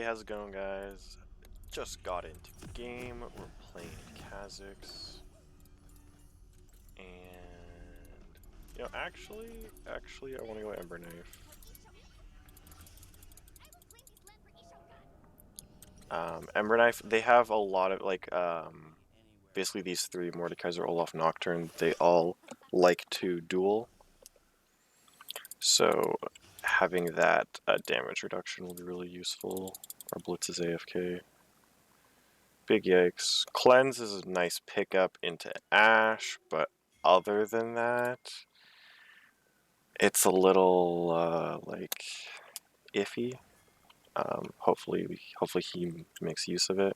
how's it going, guys? Just got into the game. We're playing Kha'Zix. And, actually, I want to go Ember Knife. Ember Knife, they have a lot of, basically these three, Mordekaiser, Olaf, Nocturne, they all like to duel. So, having that damage reduction will be really useful. Our Blitz is AFK. Big yikes. Cleanse is a nice pickup into Ash, but other than that, it's a little, iffy. Hopefully he makes use of it.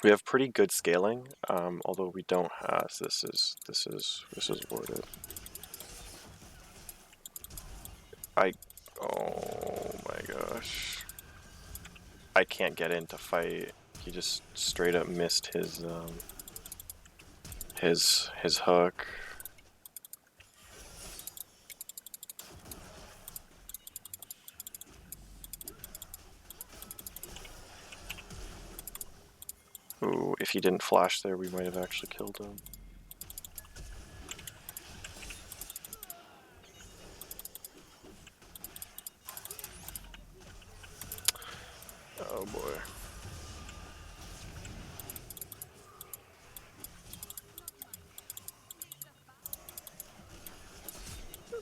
We have pretty good scaling, although we don't have. So this is warded. Oh my gosh, I can't get in to fight. He just straight up missed his hook. Ooh, if he didn't flash there, we might have actually killed him. Oh boy.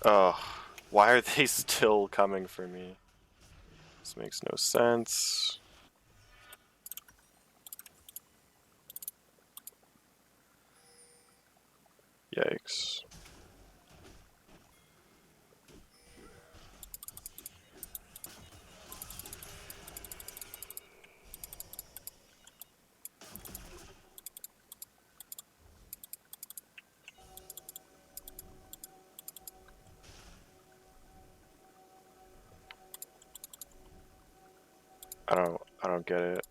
Oh, why are they still coming for me? This makes no sense. Yikes. I don't get it.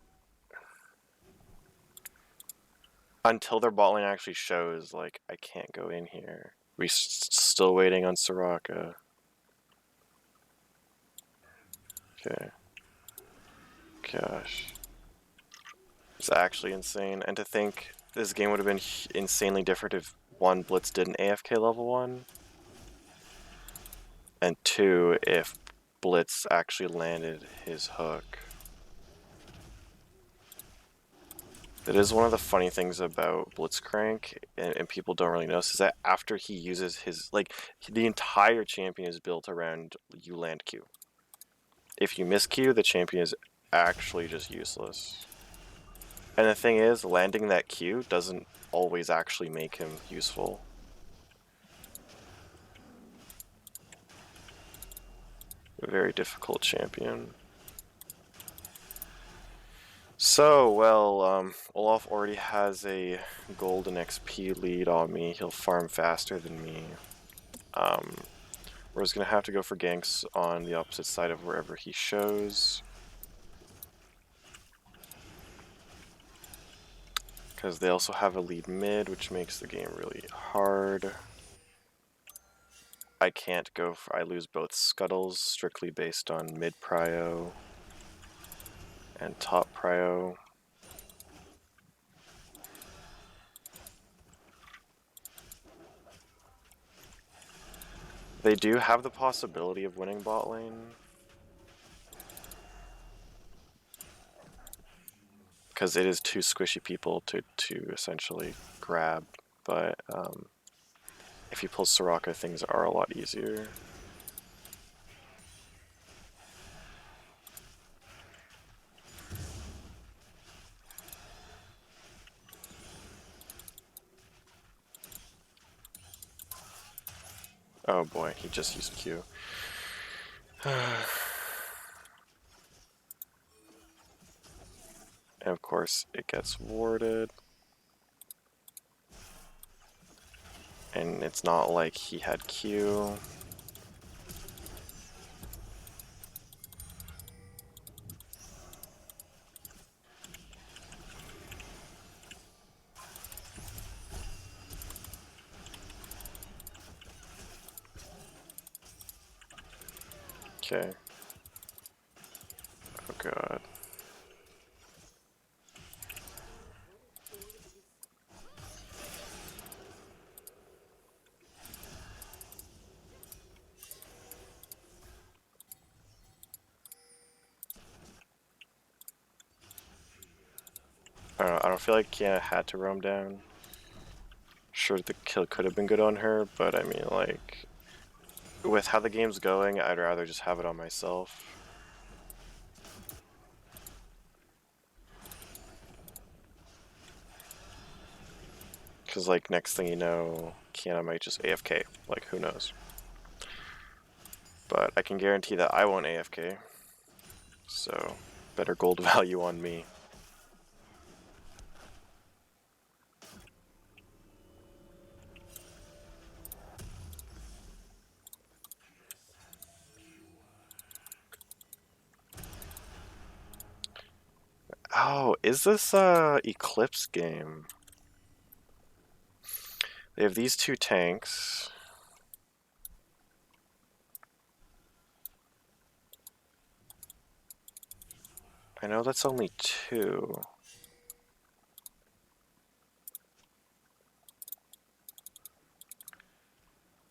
Until their bot lane actually shows, like, I can't go in here. We still waiting on Soraka. Okay. Gosh. It's actually insane. And to think this game would have been insanely different if one, Blitz did an AFK level 1, and 2, if Blitz actually landed his hook. That is one of the funny things about Blitzcrank, and people don't really notice, is that after he uses his, the entire champion is built around you land Q. If you miss Q, the champion is actually just useless. And the thing is, landing that Q doesn't always actually make him useful. A very difficult champion. So, well, Olaf already has a golden XP lead on me. He'll farm faster than me. We're just gonna have to go for ganks on the opposite side of wherever he shows. Because they also have a lead mid, which makes the game really hard. I can't go for, I lose both scuttles strictly based on mid prio and top prio. They do have the possibility of winning bot lane, because it is too squishy people to essentially grab, but if he pulls Soraka, things are a lot easier. Oh boy, he just used Q. And of course, it gets warded. And it's not like he had Q. Okay. Oh god. I don't know, I don't feel like Kiana had to roam down. Sure, the kill could have been good on her, but I mean, like, with how the game's going, I'd rather just have it on myself. Because, like, next thing you know, Kiana might just AFK. Like, who knows? But I can guarantee that I won't AFK. So, better gold value on me. Oh, is this Eclipse game? They have these two tanks. I know that's only two.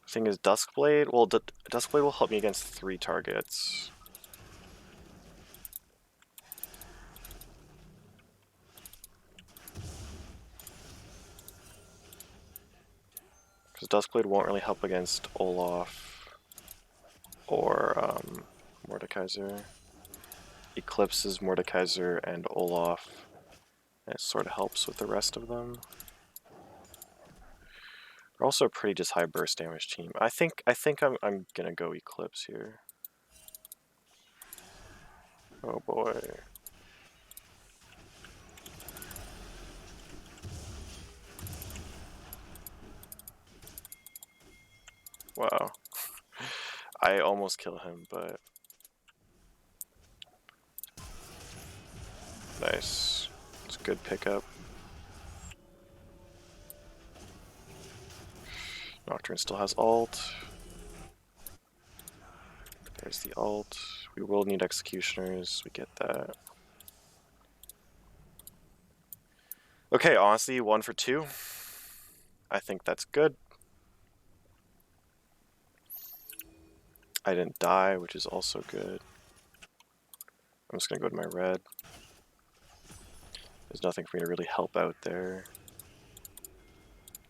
Thing is, Duskblade. Well, Duskblade will help me against 3 targets. Because Duskblade won't really help against Olaf or Mordekaiser. Eclipse is Mordekaiser and Olaf. And it sort of helps with the rest of them. We're also a pretty just high burst damage team. I think I'm gonna go Eclipse here. Oh boy. Wow. I almost kill him, but nice. It's a good pickup. Nocturne still has ult. There's the ult. We will need executioners. We get that. Okay, honestly, 1 for 2. I think that's good. I didn't die, which is also good. I'm just gonna go to my red. There's nothing for me to really help out there.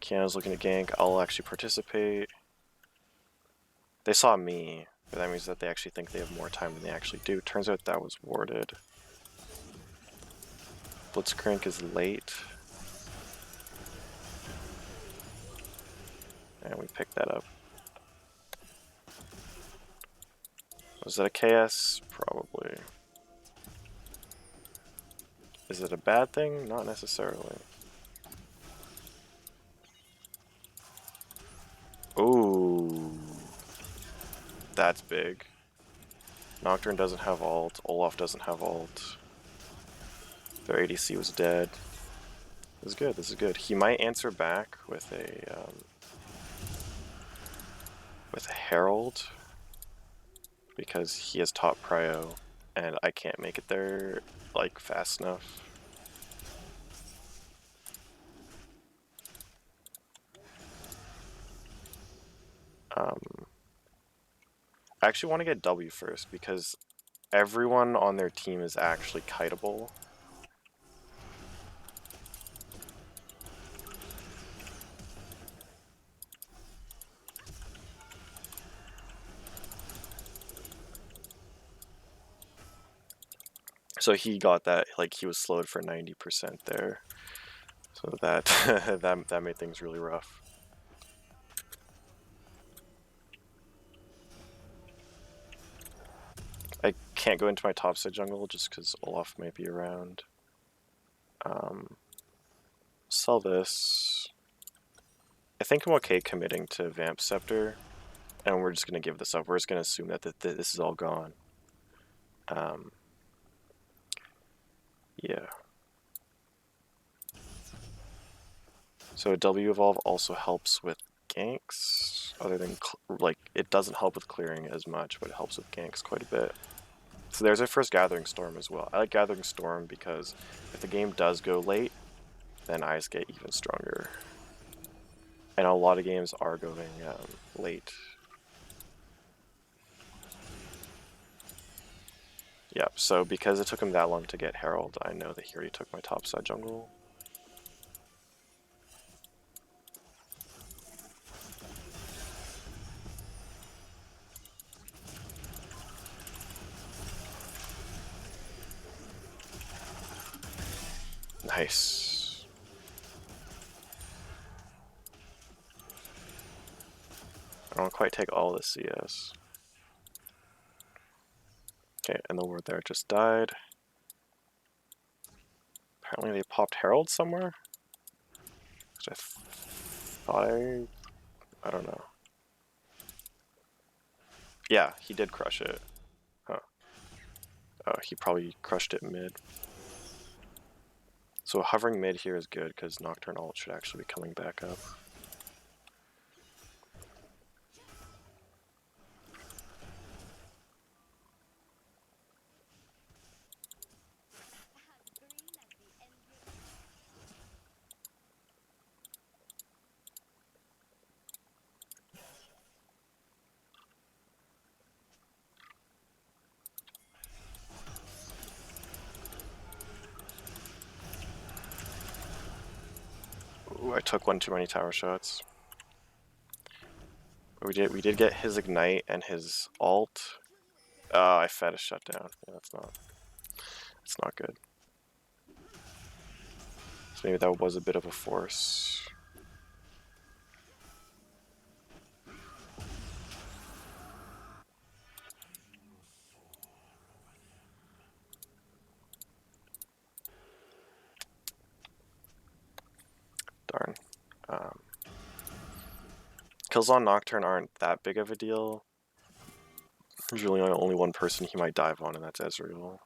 Kiana's looking to gank. I'll actually participate. They saw me, but that means that they actually think they have more time than they actually do. Turns out that was warded. Blitzcrank is late. And we picked that up. Was that a KS? Probably. Is it a bad thing? Not necessarily. Ooh. That's big. Nocturne doesn't have ult. Olaf doesn't have ult. Their ADC was dead. This is good. This is good. He might answer back with a Herald because he has top prio, and I can't make it there like fast enough. I actually want to get W first because everyone on their team is actually kiteable. So he got that, like he was slowed for 90% there. So that that made things really rough. I can't go into my topside jungle just because Olaf might be around. Sell this. I think I'm okay committing to Vamp Scepter, and we're just gonna give this up. We're just gonna assume that this is all gone. Yeah. So W evolve also helps with ganks. other than like it doesn't help with clearing as much, but it helps with ganks quite a bit. So there's our first Gathering Storm as well. I like Gathering Storm because if the game does go late, then eyes get even stronger. And a lot of games are going late. Yep, so because it took him that long to get Herald, I know that he already took my topside jungle. Nice. I don't quite take all the CS. Okay, and the ward there just died. Apparently they popped Herald somewhere? I thought I don't know. Yeah, he did crush it. Huh. Oh, he probably crushed it mid. So hovering mid here is good because Nocturne ult should actually be coming back up. Ooh, I took one too many tower shots. We did get his ignite and his ult. I fed a shutdown. Yeah, that's not good. So maybe that was a bit of a force. Darn. Kills on Nocturne aren't that big of a deal. There's really only one person he might dive on, and that's Ezreal.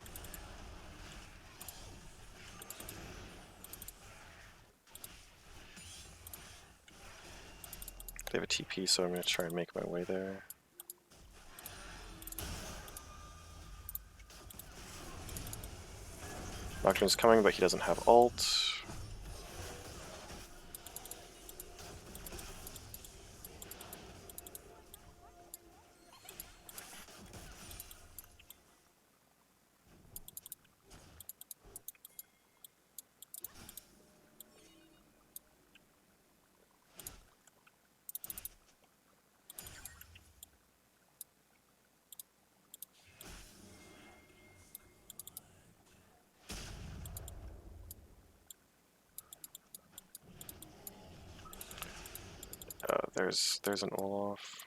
They have a TP, so I'm going to try and make my way there. Nocturne's coming, but he doesn't have ult. There's an Olaf.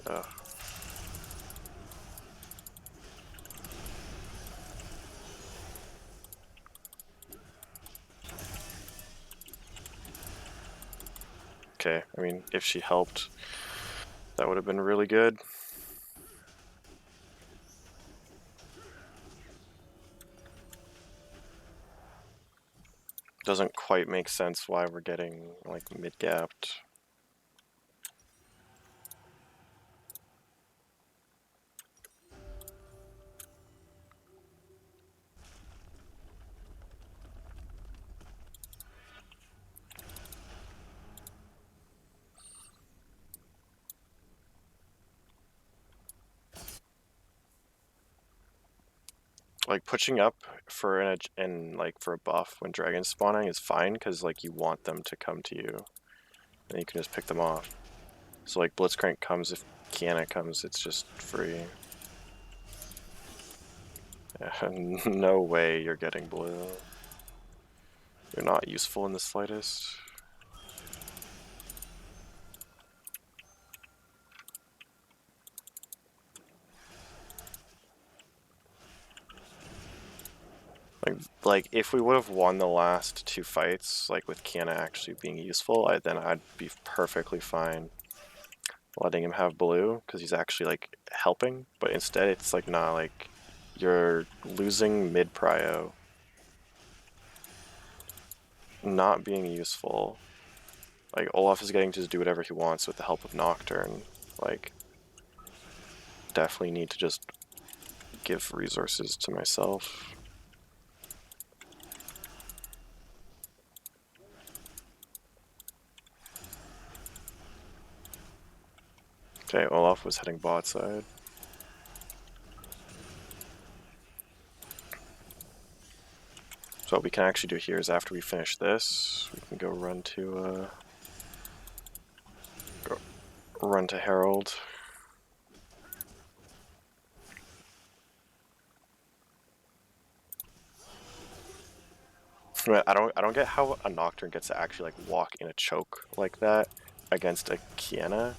Ugh. Okay, I mean, if she helped, that would have been really good. Doesn't quite make sense why we're getting, like, mid-gapped. Like, pushing up for for a buff when dragon's spawning is fine, because, like, you want them to come to you. And you can just pick them off. So, like, Blitzcrank comes, if Kiana comes, it's just free. No way you're getting blue. You're not useful in the slightest. Like if we would have won the last two fights, like with Kiana actually being useful, then I'd be perfectly fine. letting him have blue because he's actually like helping, but instead it's like nah, like you're losing mid prio, not being useful. Like Olaf is getting to just do whatever he wants with the help of Nocturne. Like definitely need to just give resources to myself. Okay, Olaf was heading bot side. So what we can actually do here is after we finish this, we can go run to Herald. I don't get how a Nocturne gets to actually like walk in a choke like that against a Kiana.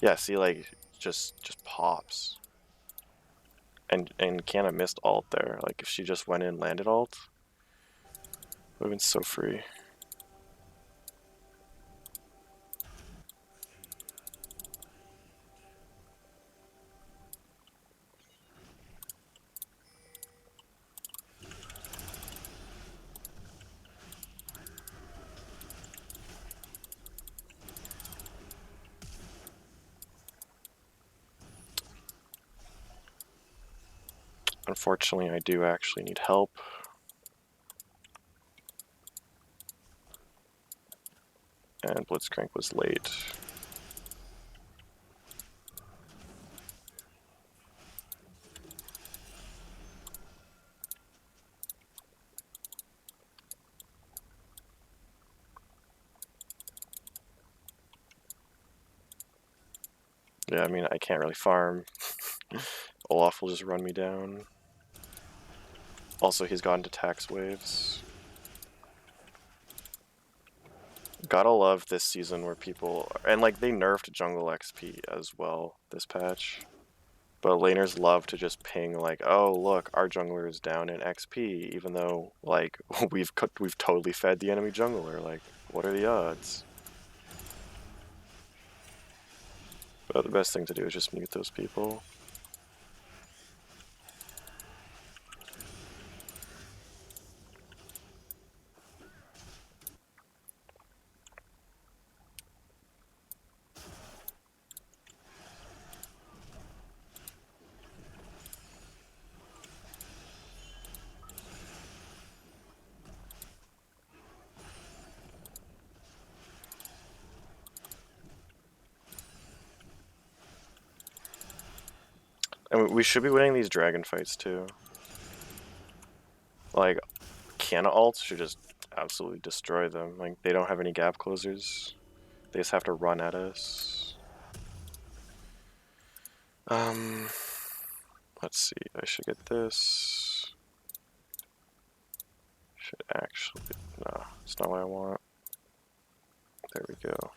Yeah, see, like just pops. And Kiana missed ult there. Like if she just went in and landed ult, would have been so free. Unfortunately, I do actually need help. And Blitzcrank was late. Yeah, I mean, I can't really farm. Olaf will just run me down. Also, he's gone to tax waves. Gotta love this season where people... And, like, they nerfed jungle XP as well this patch. But laners love to just ping, like, oh, look, our jungler is down in XP, even though, like, we've totally fed the enemy jungler. Like, what are the odds? But the best thing to do is just mute those people. And we should be winning these dragon fights, too. Like, Kiana ults should just absolutely destroy them. Like, they don't have any gap closers. They just have to run at us. Let's see. I should get this. Should actually... No, it's not what I want. There we go.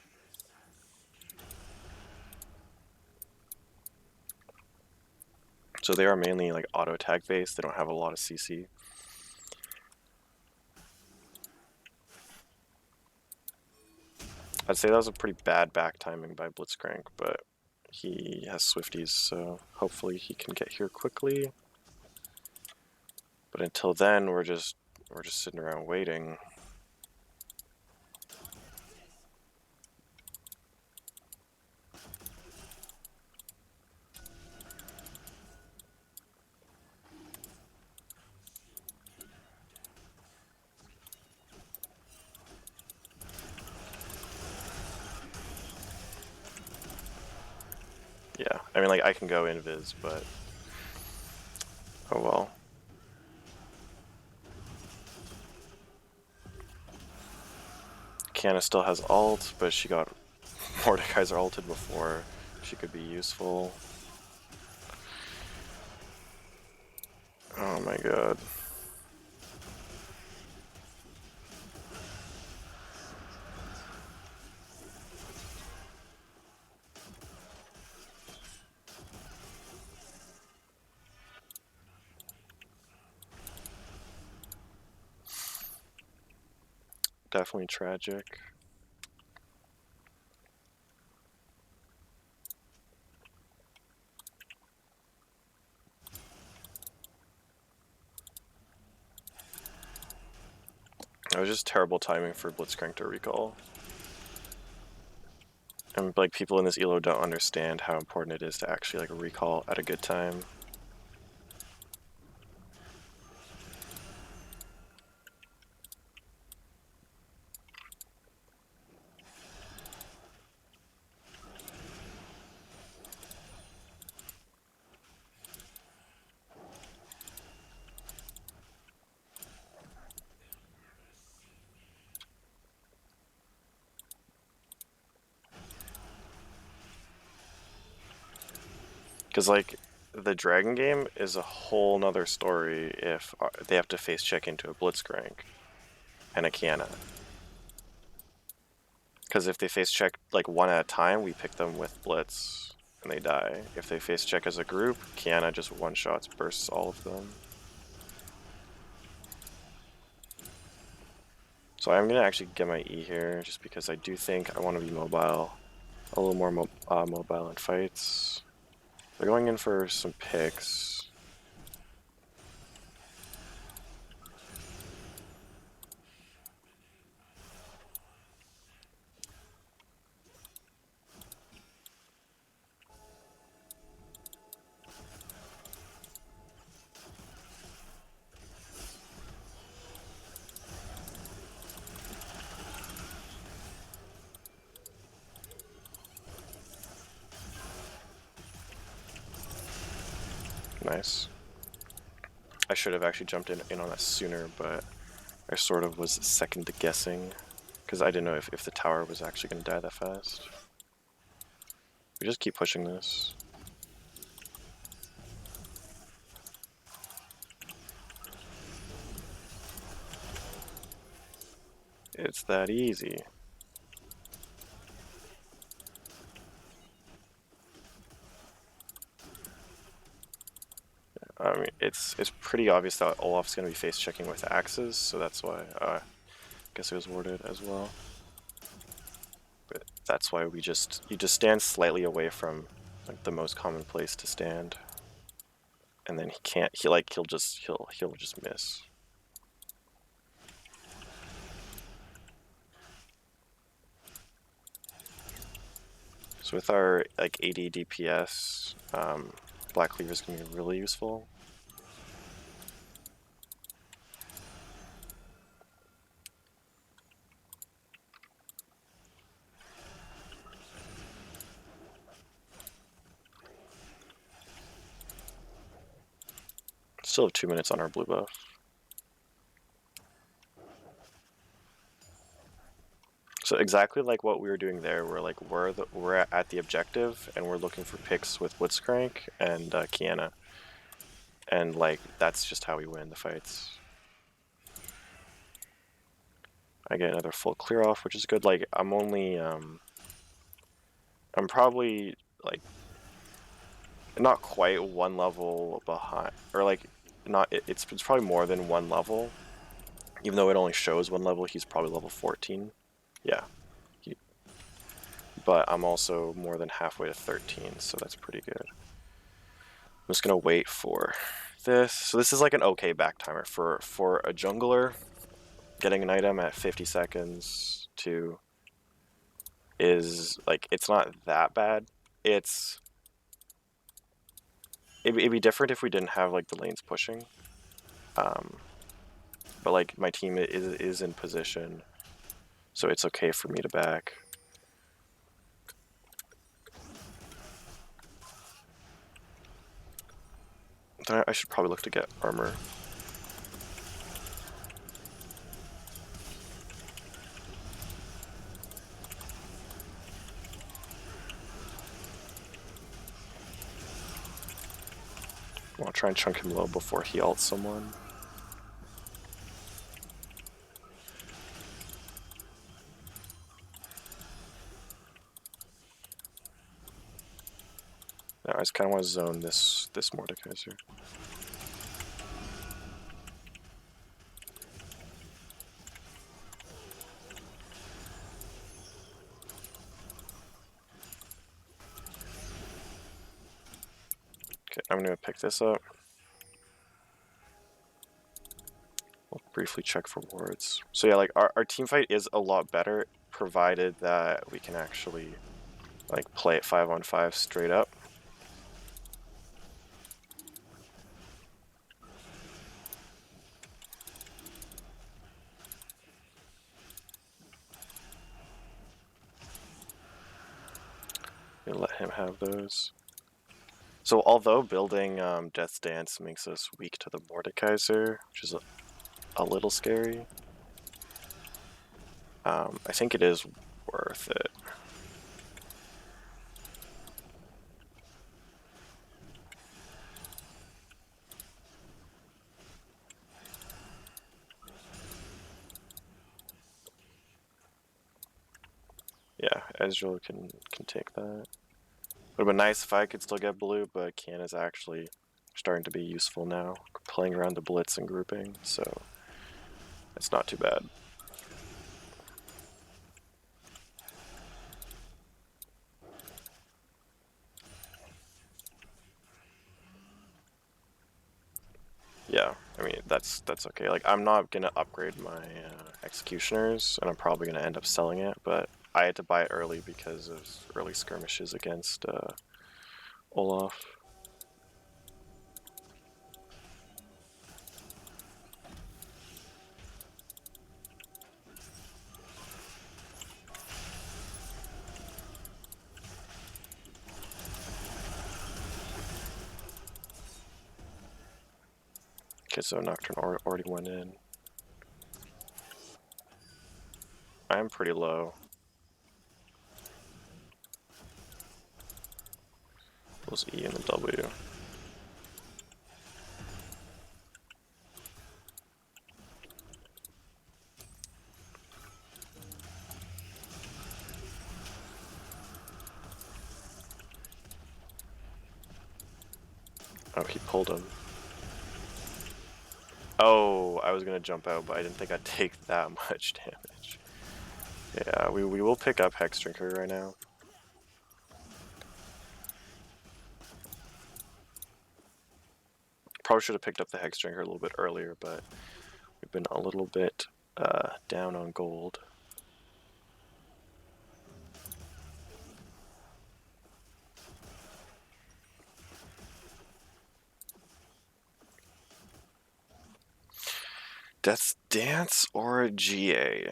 So they are mainly like auto tag based. They don't have a lot of CC. I'd say that was a pretty bad back timing by Blitzcrank, but he has Swifties, so hopefully he can get here quickly. But until then, we're just sitting around waiting. Yeah, I mean, like, I can go invis, but oh well. Kiana still has ult, but she got Mordekaiser ulted before she could be useful. Oh my god. Definitely tragic. It was just terrible timing for Blitzcrank to recall. And like people in this elo don't understand how important it is to actually like recall at a good time. Because like the dragon game is a whole nother story if they have to face check into a Blitzcrank and a Kiana. Because if they face check like one at a time, we pick them with Blitz and they die. If they face check as a group, Kiana just one-shots, bursts all of them. So I'm gonna actually get my E here just because I do think I want to be mobile, a little more mobile in fights. They're going in for some picks. Nice. I should have actually jumped in on that sooner, but I sort of was second guessing because I didn't know if the tower was actually going to die that fast. We just keep pushing this. It's that easy. I mean, it's pretty obvious that Olaf's going to be face checking with axes, so that's why I guess it was warded as well. But that's why you just stand slightly away from like the most common place to stand, and then he'll just miss. So with our like 80 DPS, Black Cleaver is going to be really useful. Still have 2 minutes on our blue buff. So exactly like what we were doing there, we're at the objective and we're looking for picks with Blitzcrank and Kiana, and like that's just how we win the fights. I get another full clear off, which is good. Like I'm probably like not quite one level behind, or like not. It's probably more than one level, even though it only shows one level. He's probably level 14. Yeah. But I'm also more than halfway to 13, so that's pretty good. I'm just gonna wait for this. So this is like an okay back timer for a jungler. Getting an item at 50 seconds to is like it's not that bad. It'd be different if we didn't have like the lanes pushing. But like my team is in position, so it's okay for me to back. I should probably look to get armor. I'll try and chunk him low before he ults someone. Now I just kind of want to zone this Mordekaiser. Okay, I'm gonna pick this up. We'll briefly check for wards. So yeah, like our team fight is a lot better, provided that we can actually like play it 5-on-5 straight up. We'll let him have those. So although building Death's Dance makes us weak to the Mordekaiser, which is a little scary, I think it is worth it. Yeah, Ezreal can take that. Would have been nice if I could still get blue, but Can is actually starting to be useful now, playing around the blitz and grouping, so it's not too bad. Yeah, I mean that's okay. Like I'm not gonna upgrade my executioners, and I'm probably gonna end up selling it, but I had to buy it early because of early skirmishes against Olaf. Okay, so Nocturne already went in. I'm pretty low. Those E and the W. Oh, he pulled him. Oh, I was gonna jump out, but I didn't think I'd take that much damage. Yeah, we will pick up Hex Drinker right now. Probably should have picked up the Hex Drinker a little bit earlier, but we've been a little bit down on gold. Death's Dance or a GA?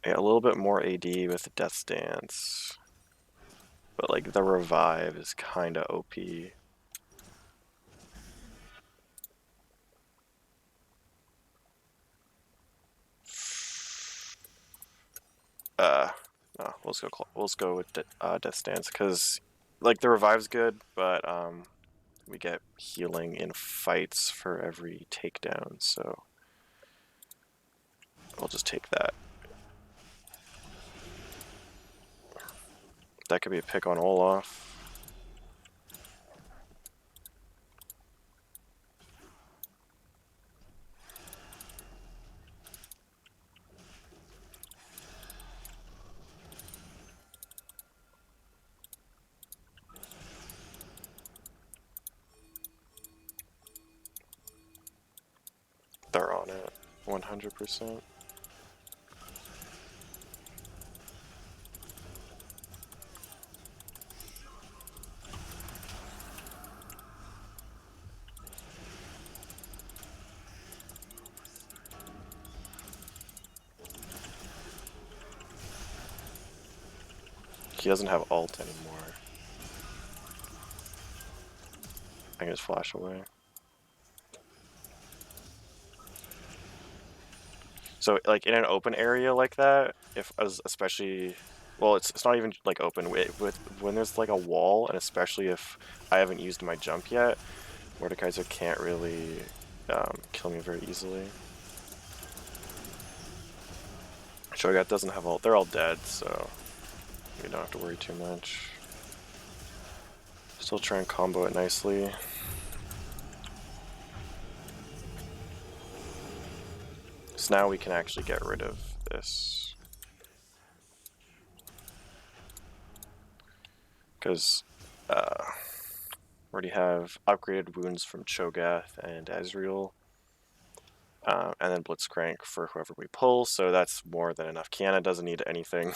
Yeah, a little bit more AD with Death's Dance. But like the revive is kinda OP. No, let's go with Death's Dance, because like the revive's good, but we get healing in fights for every takedown, so I'll just take that. That could be a pick on Olaf. They're on it, 100%. He doesn't have ult anymore. I can just flash away. So like in an open area like that, if as especially, well, it's not even like open with when there's like a wall, and especially if I haven't used my jump yet, Mordekaiser can't really kill me very easily. Shogat doesn't have ult. They're all dead, so we don't have to worry too much. Still try and combo it nicely. So now we can actually get rid of this. Because Already have upgraded wounds from Cho'Gath and Ezreal. And then Blitzcrank for whoever we pull, so that's more than enough. Kiana doesn't need anything.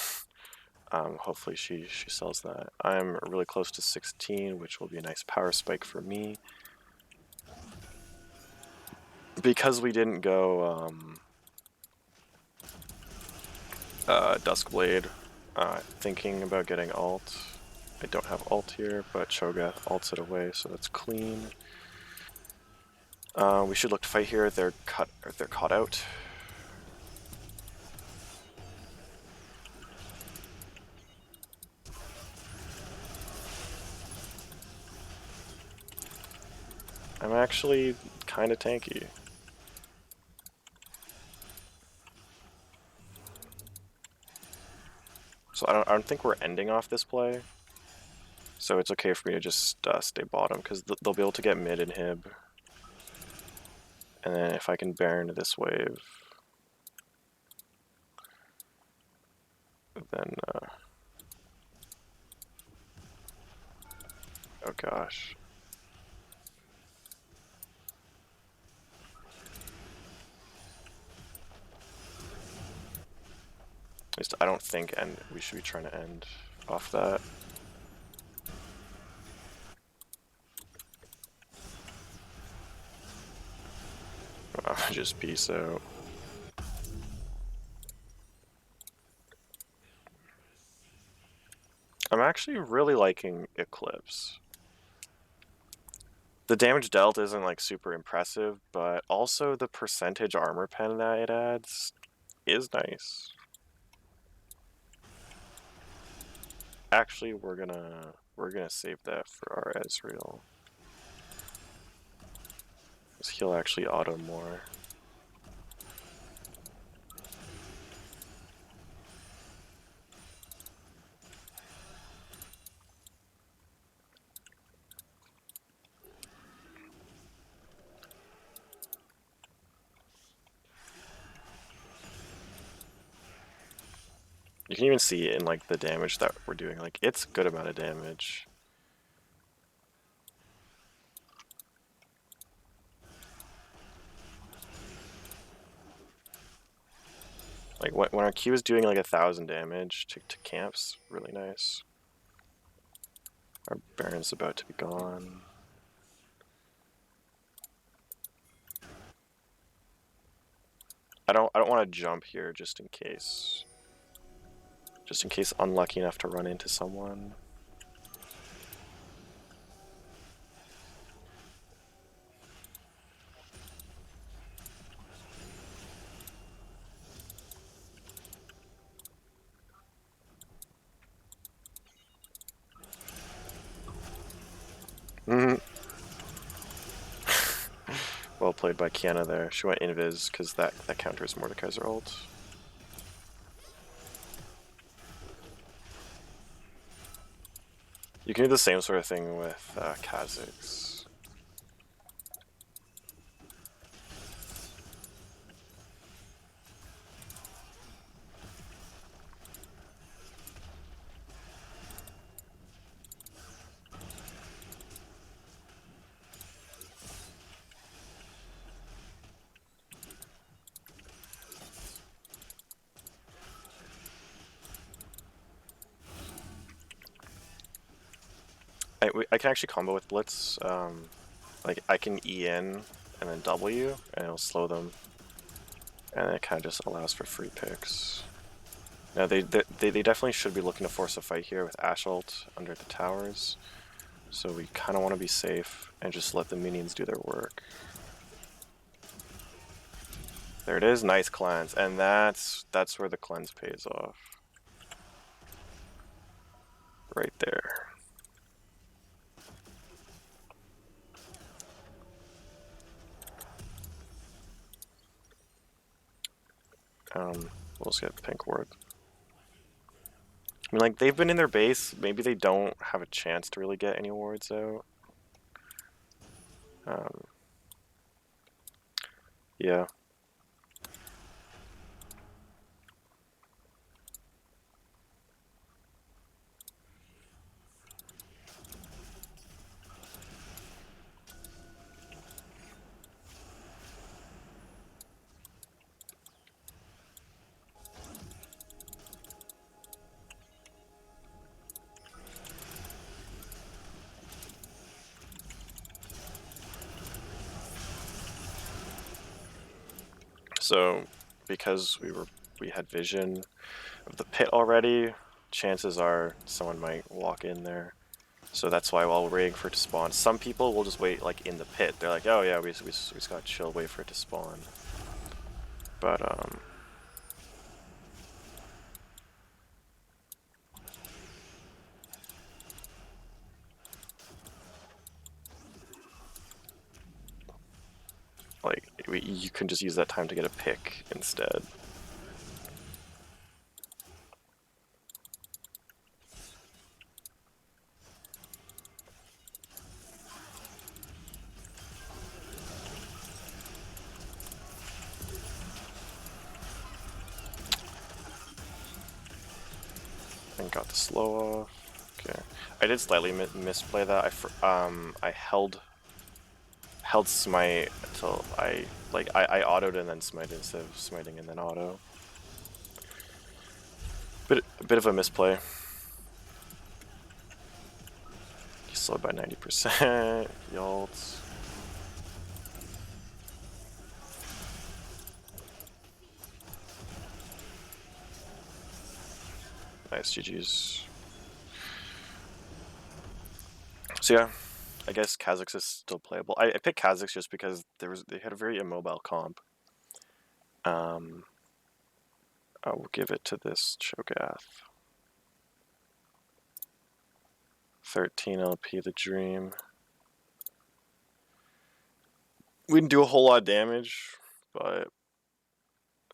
Hopefully she sells that. I'm really close to 16, which will be a nice power spike for me. Because we didn't go Duskblade, thinking about getting ult. I don't have ult here, but Cho'Gath ults it away, so that's clean. We should look to fight here. They're caught out. I'm actually kind of tanky. So I don't think we're ending off this play. So it's okay for me to just stay bottom, because they'll be able to get mid inhib. And then if I can Baron this wave, then oh gosh. At least I don't think we should be trying to end off that. Just peace out. I'm actually really liking Eclipse. The damage dealt isn't like super impressive, but also the percentage armor pen that it adds is nice. Actually, we're gonna save that for our Ezreal. Because he'll actually auto more. You can even see it in like the damage that we're doing. Like, it's a good amount of damage. Like when our Q is doing like 1,000 damage to camps, really nice. Our Baron's about to be gone. I don't want to jump here just in case. Just in case unlucky enough to run into someone. Well played by Kiana there. She went invis because that counters Mordekaiser ult. You can do the same sort of thing with Kha'Zix. I can actually combo with Blitz. Like I can E in and then W, and it'll slow them, and it kind of just allows for free picks. Now they definitely should be looking to force a fight here with Ashe ult under the towers, so we kind of want to be safe and just let the minions do their work. There it is, nice cleanse, and that's where the cleanse pays off. Right there. We'll just get pink ward. I mean, like, they've been in their base. Maybe they don't have a chance to really get any wards out. Yeah. So because we had vision of the pit already, chances are someone might walk in there. So that's why while we're waiting for it to spawn, some people will just wait like in the pit. They're like, oh yeah, we just gotta chill, wait for it to spawn. But like you can just use that time to get a pick instead. And got the slow off. Okay, I did slightly misplay that. I held smite until I autoed and then smited instead of smiting and then auto. A bit of a misplay. He slowed by 90%. Yaltz. Nice GG's. So yeah, I guess Kha'Zix is still playable. I picked Kha'Zix just because they had a very immobile comp. I will give it to this Cho'Gath. 13 LP the Dream. We didn't do a whole lot of damage, but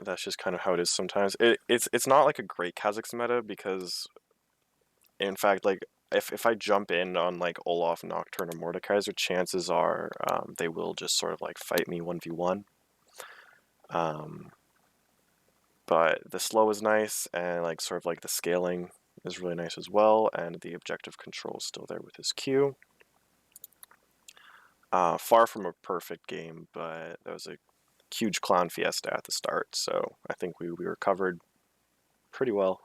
that's just kind of how it is sometimes. It's not like a great Kha'Zix meta because, in fact, like if I jump in on like Olaf, Nocturne, or Mordekaiser, chances are they will just sort of like fight me 1v1. But the slow is nice, and like sort of like the scaling is really nice as well, and the objective control is still there with his Q. Far from a perfect game, but that was a huge clown fiesta at the start, so I think we recovered pretty well.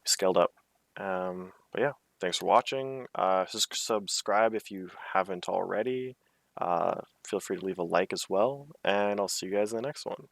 We scaled up. But yeah, thanks for watching. Just subscribe if you haven't already. Feel free to leave a like as well, and I'll see you guys in the next one.